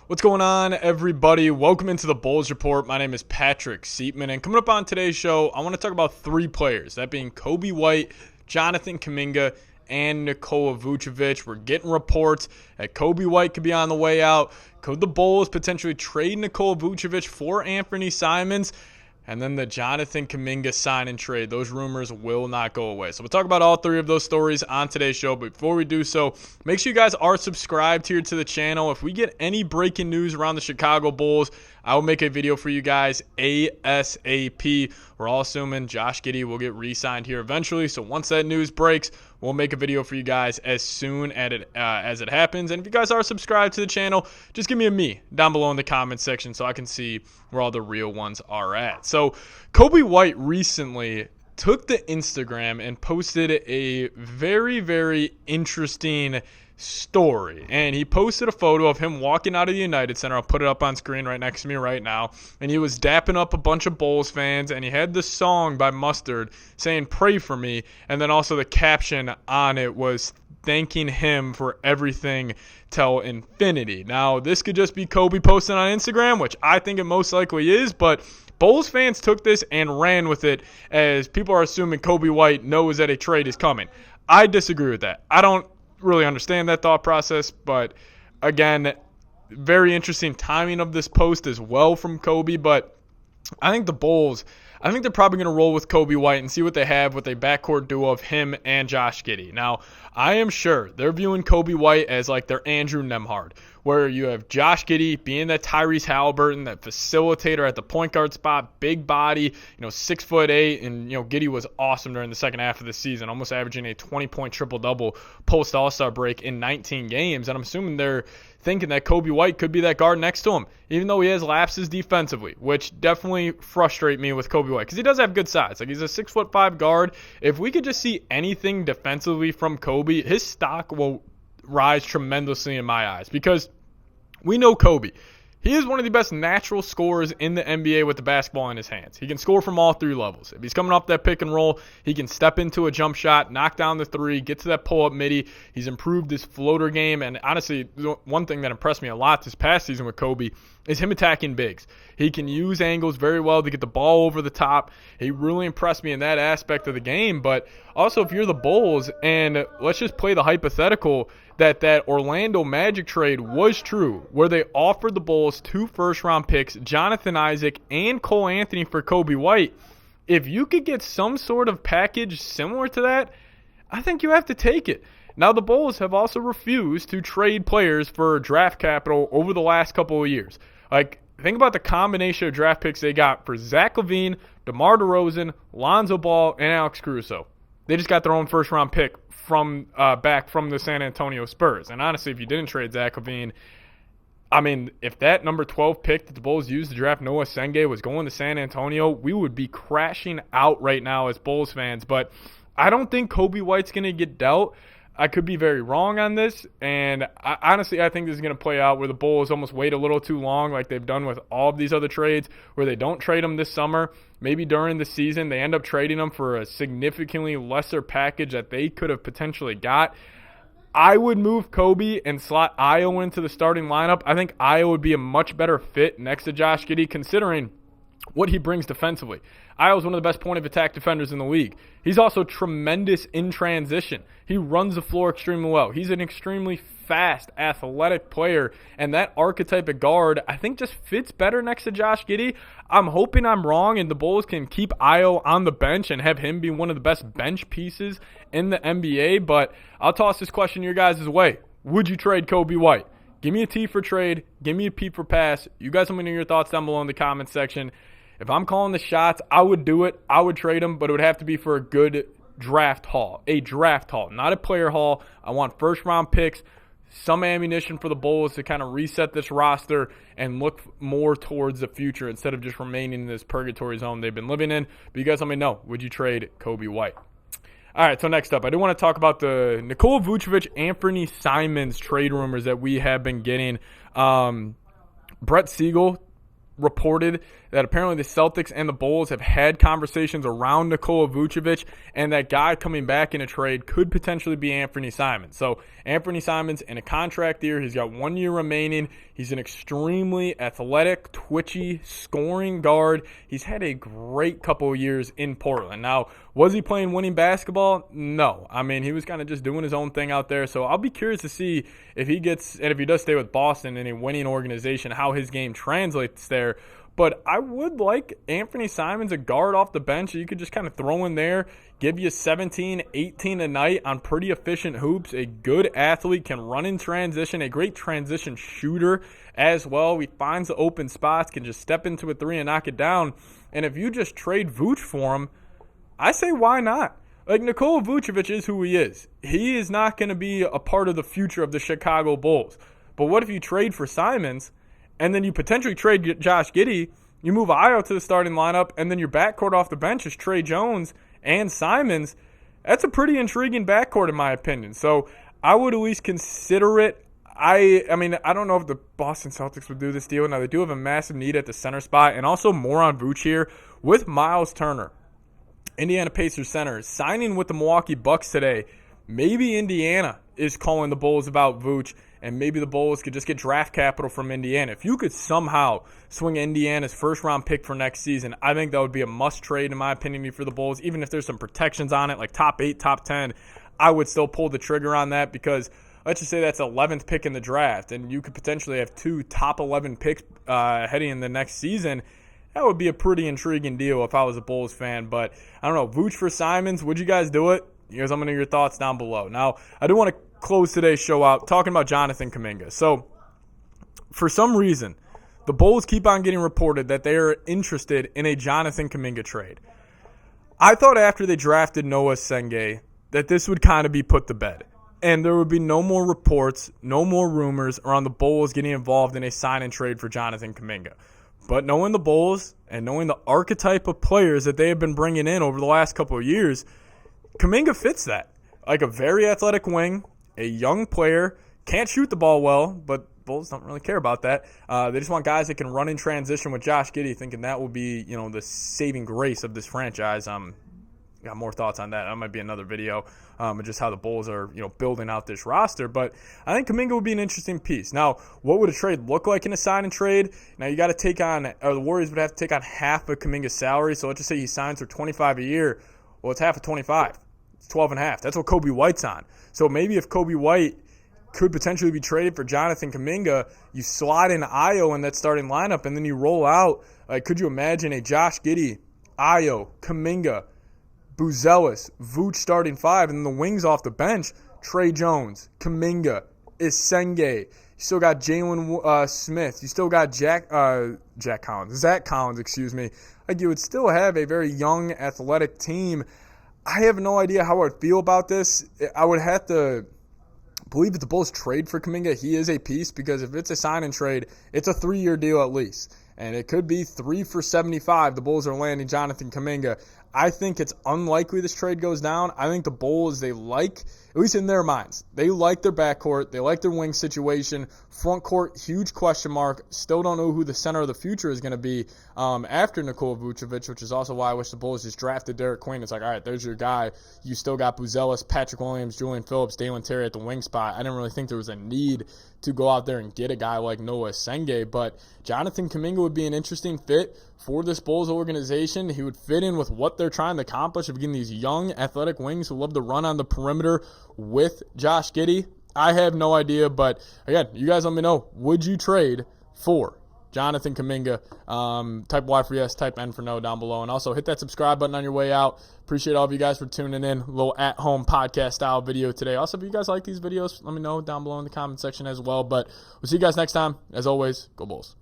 What's going on, everybody? Welcome into the Bulls Report. My name is Patrick Siepman, and coming up on today's show, I want to talk about three players, that being Coby White, Jonathan Kuminga, and Nikola Vucevic. We're getting reports that Coby White could be on the way out. Could the Bulls potentially trade Nikola Vucevic for Anthony Simons? And then the Jonathan Kuminga sign and trade. Those rumors will not go away. So we'll talk about all three of those stories on today's show. But before we do so, make sure you guys are subscribed here to the channel. If we get any breaking news around the Chicago Bulls, I will make a video for you guys ASAP. We're all assuming Josh Giddey will get re-signed here eventually. So once that news breaks, we'll make a video for you guys as soon as it happens. And if you guys are subscribed to the channel, just give me a me down below in the comments section so I can see where all the real ones are at. So Coby White recently took to Instagram and posted a very, very interesting story. And he posted a photo of him walking out of the United Center. I'll put it up on screen right next to me right now. And he was dapping up a bunch of Bulls fans, and he had this song by Mustard saying, "Pray for me." And then also the caption on it was thanking him for everything till infinity. Now, this could just be Coby posting on Instagram, which I think it most likely is, but Bulls fans took this and ran with it as people are assuming Coby White knows that a trade is coming. I disagree with that. I don't really understand that thought process, but again, very interesting timing of this post as well from Coby. But I think the Bulls, I think they're probably going to roll with Coby White and see what they have with a backcourt duo of him and Josh Giddey. Now, I am sure they're viewing Coby White as like their Andrew Nembhard, where you have Josh Giddey being that Tyrese Halliburton, that facilitator at the point guard spot, big body, 6'8", and Giddey was awesome during the second half of the season, almost averaging a 20-point triple-double post All-Star break in 19 games. And I'm assuming they're thinking that Coby White could be that guard next to him, even though he has lapses defensively, which definitely frustrate me with Coby White because he does have good size. Like, he's a 6'5" guard. If we could just see anything defensively from Coby, his stock will rise tremendously in my eyes because we know Coby. He is one of the best natural scorers in the NBA with the basketball in his hands. He can score from all three levels. If he's coming off that pick and roll, he can step into a jump shot, knock down the three, get to that pull-up midi. He's improved his floater game. And honestly, one thing that impressed me a lot this past season with Coby is him attacking bigs. He can use angles very well to get the ball over the top. He really impressed me in that aspect of the game. But also, if you're the Bulls, and let's just play the hypothetical that Orlando Magic trade was true, where they offered the Bulls 2 first-round picks, Jonathan Isaac and Cole Anthony for Coby White. If you could get some sort of package similar to that, I think you have to take it. Now, the Bulls have also refused to trade players for draft capital over the last couple of years. Like, think about the combination of draft picks they got for Zach LaVine, DeMar DeRozan, Lonzo Ball, and Alex Caruso. They just got their own first-round pick from back from the San Antonio Spurs. And honestly, if you didn't trade Zach LaVine, I mean, if that number 12 pick that the Bulls used to draft Noah Senge was going to San Antonio, we would be crashing out right now as Bulls fans. But I don't think Coby White's going to get dealt. I could be very wrong on this, and honestly, I think this is going to play out where the Bulls almost wait a little too long like they've done with all of these other trades, where they don't trade them this summer. Maybe during the season they end up trading them for a significantly lesser package that they could have potentially got. I would move Coby and slot Ayo into the starting lineup. I think Ayo would be a much better fit next to Josh Giddey considering what he brings defensively. Ayo's one of the best point-of-attack defenders in the league. He's also tremendous in transition. He runs the floor extremely well. He's an extremely fast, athletic player, and that archetype of guard, I think, just fits better next to Josh Giddey. I'm hoping I'm wrong and the Bulls can keep Ayo on the bench and have him be one of the best bench pieces in the NBA, but I'll toss this question your guys' way. Would you trade Coby White? Give me a T for trade. Give me a P for pass. You guys let me know your thoughts down below in the comments section. If I'm calling the shots, I would do it. I would trade him, but it would have to be for a good draft haul. A draft haul, not a player haul. I want first-round picks, some ammunition for the Bulls to kind of reset this roster and look more towards the future instead of just remaining in this purgatory zone they've been living in. But you guys let me know, would you trade Coby White? All right, so next up, I do want to talk about the Nikola Vucevic, Anthony Simons trade rumors that we have been getting. Brett Siegel reported that apparently the Celtics and the Bulls have had conversations around Nikola Vucevic, and that guy coming back in a trade could potentially be Anthony Simons. So Anthony Simons in a contract year. He's got 1 year remaining. He's an extremely athletic, twitchy, scoring guard. He's had a great couple of years in Portland. Now, was he playing winning basketball? No. I mean, he was kind of just doing his own thing out there. So I'll be curious to see if he gets, and if he does stay with Boston in a winning organization, how his game translates there. But I would like Anthony Simons, a guard off the bench. You could just kind of throw in there, give you 17, 18 a night on pretty efficient hoops. A good athlete, can run in transition, a great transition shooter as well. He finds the open spots, can just step into a three and knock it down. And if you just trade Vooch for him, I say why not? Like, Nikola Vucevic is who he is. He is not going to be a part of the future of the Chicago Bulls. But what if you trade for Simons, and then you potentially trade Josh Giddey, you move Ayo to the starting lineup, and then your backcourt off the bench is Trey Jones and Simons? That's a pretty intriguing backcourt in my opinion. So I would at least consider it. I mean, I don't know if the Boston Celtics would do this deal. Now, they do have a massive need at the center spot, and also more on Vooch here with Miles Turner, Indiana Pacers center, signing with the Milwaukee Bucks today. Maybe Indiana is calling the Bulls about Vooch, and maybe the Bulls could just get draft capital from Indiana. If you could somehow swing Indiana's first-round pick for next season, I think that would be a must-trade, in my opinion, for the Bulls. Even if there's some protections on it, like top 8, top 10, I would still pull the trigger on that, because let's just say that's 11th pick in the draft, and you could potentially have 2 top 11 picks heading in the next season. That would be a pretty intriguing deal if I was a Bulls fan. But I don't know, Vooch for Simons, would you guys do it? You guys, let me know your thoughts down below. Now, I do want to close today's show out talking about Jonathan Kuminga. So, for some reason, the Bulls keep on getting reported that they are interested in a Jonathan Kuminga trade. I thought after they drafted Noah Senge that this would kind of be put to bed, and there would be no more reports, no more rumors around the Bulls getting involved in a sign and trade for Jonathan Kuminga. But knowing the Bulls and knowing the archetype of players that they have been bringing in over the last couple of years, Kuminga fits that. Like a very athletic wing, a young player, can't shoot the ball well, but Bulls don't really care about that. They just want guys that can run in transition with Josh Giddey, thinking that will be, the saving grace of this franchise. Got more thoughts on that. That might be another video, just how the Bulls are, building out this roster. But I think Kuminga would be an interesting piece. Now, what would a trade look like in a sign and trade? Now, you got to take on, or the Warriors would have to take on half of Kuminga's salary. So let's just say he signs for $25 a year. Well, it's half of 25. It's 12.5. That's what Coby White's on. So maybe if Coby White could potentially be traded for Jonathan Kuminga, you slide in Ayo in that starting lineup, and then you roll out. Could you imagine a Josh Giddey, Ayo, Kuminga, Buzelis, Vooch starting 5, and then the wings off the bench, Trey Jones, Kuminga, Isenge. You still got Jalen Smith. You still got Zach Collins, Like, you would still have a very young, athletic team. I have no idea how I would feel about this. I would have to believe if the Bulls trade for Kuminga, he is a piece, because if it's a sign and trade, it's a 3-year deal at least. And it could be 3 for $75. The Bulls are landing Jonathan Kuminga. I think it's unlikely this trade goes down. I think the Bulls, they like, at least in their minds, they like their backcourt. They like their wing situation. Front court, huge question mark. Still don't know who the center of the future is going to be after Nikola Vucevic, which is also why I wish the Bulls just drafted Derek Queen. It's like, all right, there's your guy. You still got Buzelis, Patrick Williams, Julian Phillips, Dalen Terry at the wing spot. I didn't really think there was a need to go out there and get a guy like Noah Senge, but Jonathan Kuminga would be an interesting fit for this Bulls organization. He would fit in with what they're trying to accomplish of getting these young, athletic wings who love to run on the perimeter with Josh Giddey. I have no idea, but again, you guys let me know. Would you trade for Jonathan Kuminga? Type Y for yes, type N for no down below. And also hit that subscribe button on your way out. Appreciate all of you guys for tuning in. A little at-home podcast-style video today. Also, if you guys like these videos, let me know down below in the comment section as well. But we'll see you guys next time. As always, go Bulls.